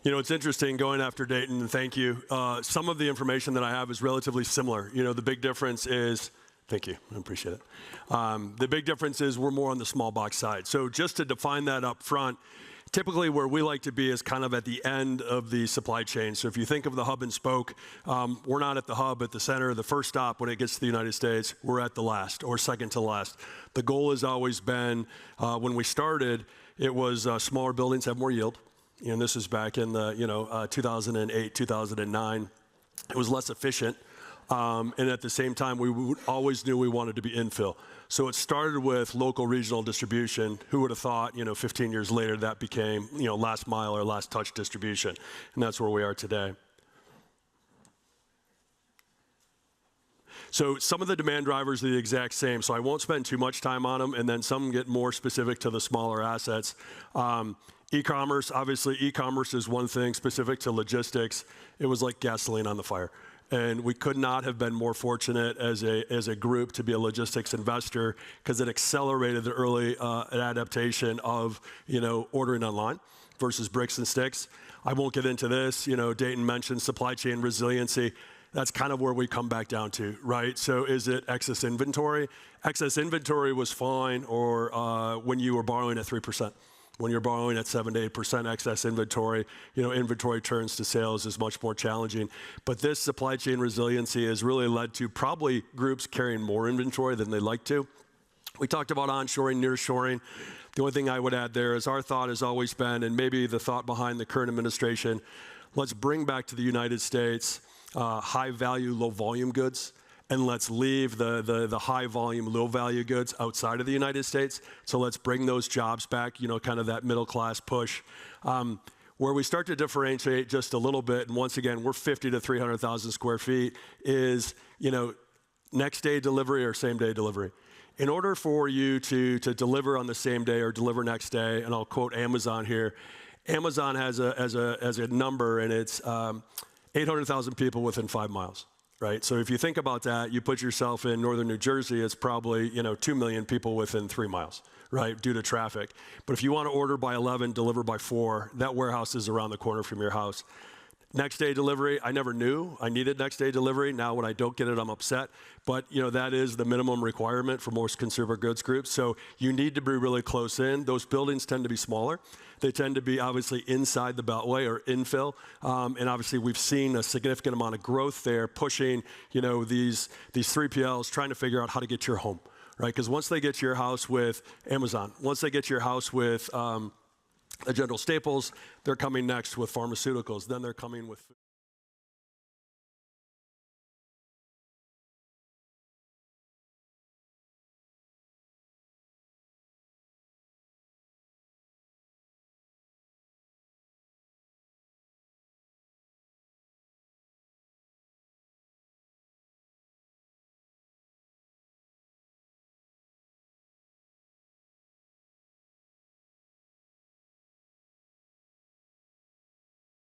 You know, it's interesting going after Dayton, and thank you. Some of the information that I have is relatively similar. You know, the big difference is, thank you, I appreciate it. The big difference is we're more on the small box side. So just to define that up front, typically where we like to be is kind of at the end of the supply chain. So if you think of the hub and spoke, we're not at the hub, at the center, the first stop when it gets to the United States, we're at the last or second to last. The goal has always been, when we started, it was smaller buildings have more yield. And this is back in the 2008, 2009. It was less efficient, and at the same time, we always knew we wanted to be infill. So it started with local regional distribution. Who would have thought, 15 years later, that became, last mile or last touch distribution, and that's where we are today. So some of the demand drivers are the exact same, so I won't spend too much time on them, and then some get more specific to the smaller assets. E-commerce, obviously e-commerce is one thing specific to logistics. It was like gasoline on the fire. And we could not have been more fortunate as a group to be a logistics investor because it accelerated the early adaptation of ordering online versus bricks and sticks. I won't get into this. Dayton mentioned supply chain resiliency. That's kind of where we come back down to, right? So is it excess inventory? Excess inventory was fine, or when you were borrowing at 3%. When you're borrowing at 7 to 8% excess inventory, inventory turns to sales is much more challenging. But this supply chain resiliency has really led to probably groups carrying more inventory than they'd like to. We talked about onshoring, nearshoring. The only thing I would add there is our thought has always been, and maybe the thought behind the current administration, let's bring back to the United States high value, low volume goods. And let's leave the high volume, low value goods outside of the United States. So let's bring those jobs back, kind of that middle class push. Where we start to differentiate just a little bit, and once again, we're 50 to 300,000 square feet, is, next day delivery or same day delivery. In order for you to deliver on the same day or deliver next day, and I'll quote Amazon here, Amazon has a number, and it's 800,000 people within 5 miles. Right, so if you think about that, you put yourself in northern New Jersey, it's probably 2 million people within 3 miles, right, due to traffic. But if you want to order by 11, deliver by 4, that warehouse is around the corner from your house. Next day delivery, I never knew I needed next day delivery. Now when I don't get it, I'm upset. But that is the minimum requirement for most consumer goods groups. So you need to be really close in. Those buildings tend to be smaller. They tend to be obviously inside the beltway or infill. And obviously we've seen a significant amount of growth there pushing these 3PLs trying to figure out how to get to your home, right? Because once they get to your house with Amazon, once they get to your house with General Staples, they're coming next with pharmaceuticals, then they're coming with food.